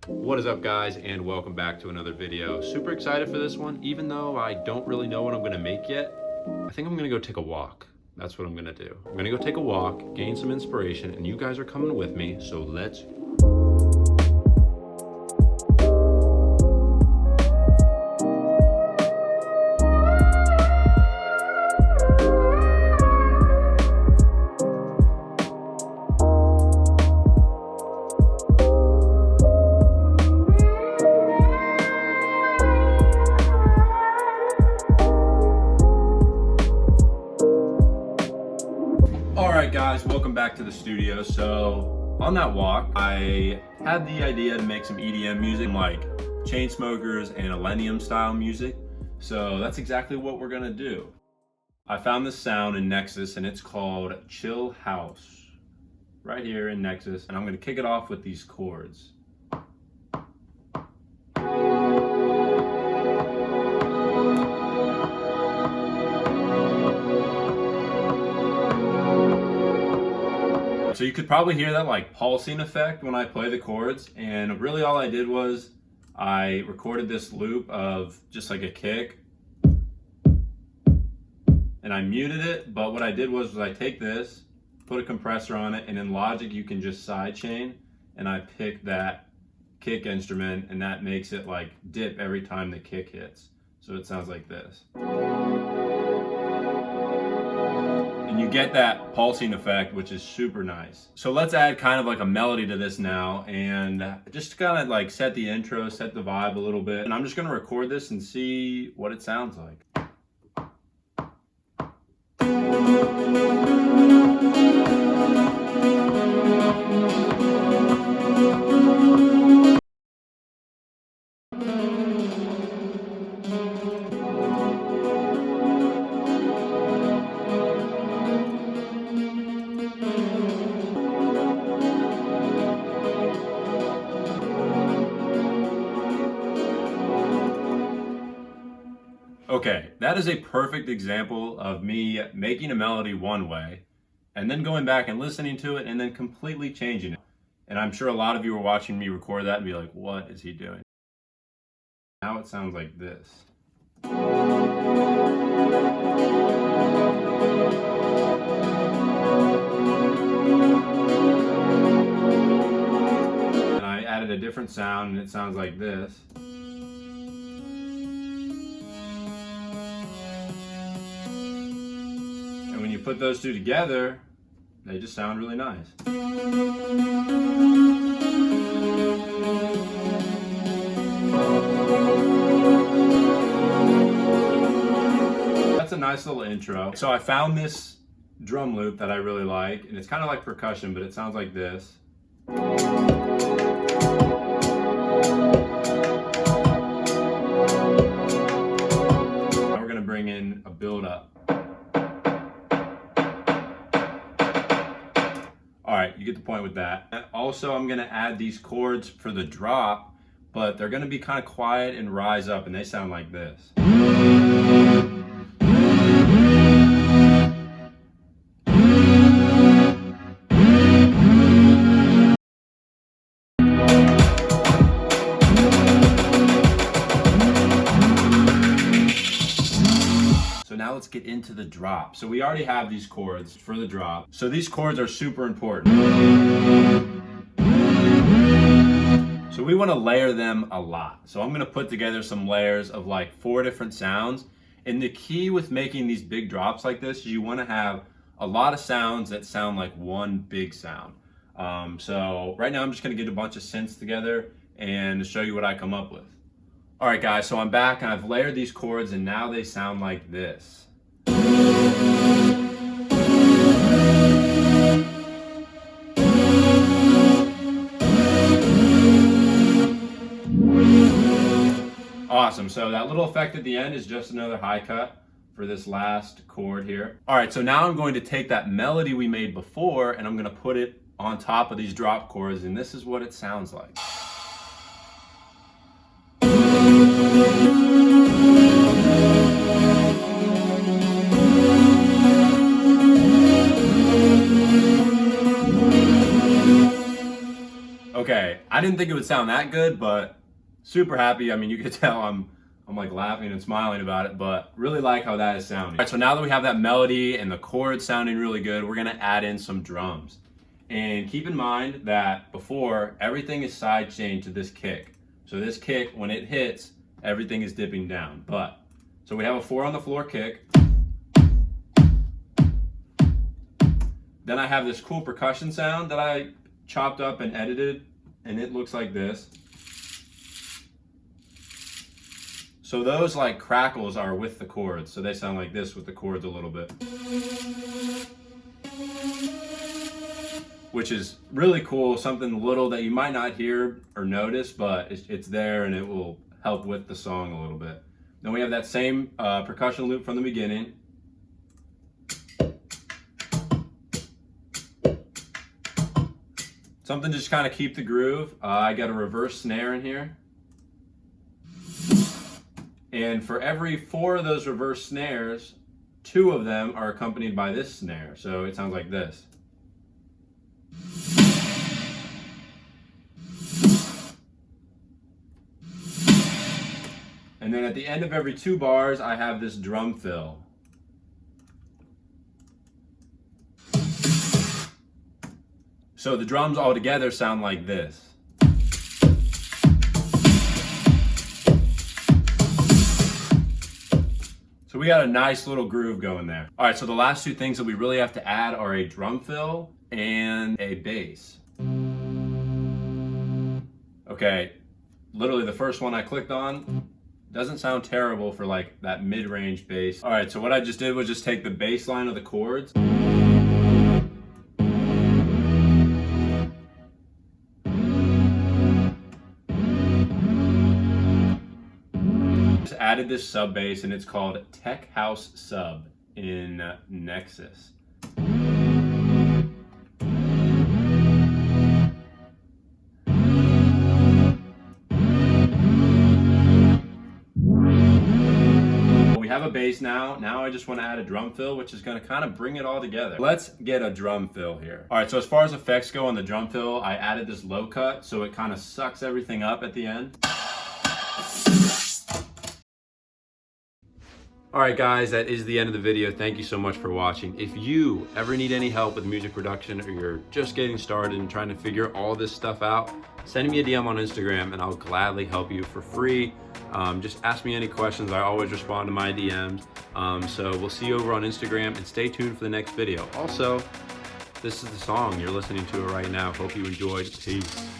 What is up, guys, and welcome back to another video. Super excited for this one. Even though I don't really know what I'm gonna make yet, I think I'm gonna go take a walk. That's what I'm gonna do. I'm gonna go take a walk, gain some inspiration, and you guys are coming with me, so let's Alright guys, welcome back to the studio. So on that walk, I had the idea to make some EDM music, like Chainsmokers and ILLENIUM style music. So that's exactly what we're gonna do. I found this sound in Nexus and it's called Chill House, right here in Nexus. And I'm gonna kick it off with these chords. So you could probably hear that like pulsing effect when I play the chords, and really all I did was I recorded this loop of just like a kick and I muted it, but what I did was I take this, put a compressor on it, and in Logic you can just sidechain, and I pick that kick instrument and that makes it like dip every time the kick hits. So it sounds like this. And you get that pulsing effect, which is super nice. So let's add kind of like a melody to this now and just kind of like set the intro, set the vibe a little bit. And I'm just gonna record this and see what it sounds like. Okay, that is a perfect example of me making a melody one way and then going back and listening to it and then completely changing it. And I'm sure a lot of you are watching me record that and be like, what is he doing? Now it sounds like this. And I added a different sound and it sounds like this. And when you put those two together, they just sound really nice. That's a nice little intro. So I found this drum loop that I really like, and it's kind of like percussion, but it sounds like this. Now we're gonna bring in a build up. All right, you get the point with that. Also, I'm gonna add these chords for the drop, but they're gonna be kind of quiet and rise up, and they sound like this. So now let's get into the drop. So we already have these chords for the drop. So these chords are super important. So we want to layer them a lot. So I'm going to put together some layers of like 4 different sounds. And the key with making these big drops like this is you want to have a lot of sounds that sound like one big sound. So right now I'm just going to get a bunch of synths together and show you what I come up with. All right guys, so I'm back and I've layered these chords and now they sound like this. Awesome, so that little effect at the end is just another high cut for this last chord here. All right, so now I'm going to take that melody we made before and I'm gonna put it on top of these drop chords, and this is what it sounds like. Okay, I I didn't think it would sound that good, but super happy. I mean, you could tell I'm like laughing and smiling about it, but really like how that is sounding. All right, so now that we have that melody and the chords sounding really good, we're gonna add in some drums. And keep in mind that before, everything is side chained to this kick. So this kick, when it hits, everything is dipping down. So we have a 4 on the floor kick. Then I have this cool percussion sound that I chopped up and edited, and it looks like this. So those like crackles are with the chords, so they sound like this with the chords a little bit. Which is really cool, something little that you might not hear or notice, but it's there and it will help with the song a little bit. Then we have that same percussion loop from the beginning. Something just kind of keep the groove. I got a reverse snare in here. And for every 4 of those reverse snares, 2 of them are accompanied by this snare. So it sounds like this. And then at the end of every 2 bars, I have this drum fill. So the drums all together sound like this. So we got a nice little groove going there. All right, so the last 2 things that we really have to add are a drum fill and a bass. Okay, literally the first one I clicked on doesn't sound terrible for like that mid-range bass. All right, so what I just did was just take the bass line of the chords. Just added this sub bass, and it's called Tech House Sub in Nexus. Have a bass now. Now I just want to add a drum fill, which is going to kind of bring it all together. Let's get a drum fill here. All right, so as far as effects go on the drum fill, I added this low cut, so it kind of sucks everything up at the end. All right, guys, that is the end of the video. Thank you so much for watching. If you ever need any help with music production, or you're just getting started and trying to figure all this stuff out, send me a DM on Instagram and I'll gladly help you for free. Just ask me any questions. I always respond to my DMs. So we'll see you over on Instagram, and stay tuned for the next video. Also, this is the song you're listening to right now. Hope you enjoyed. Peace.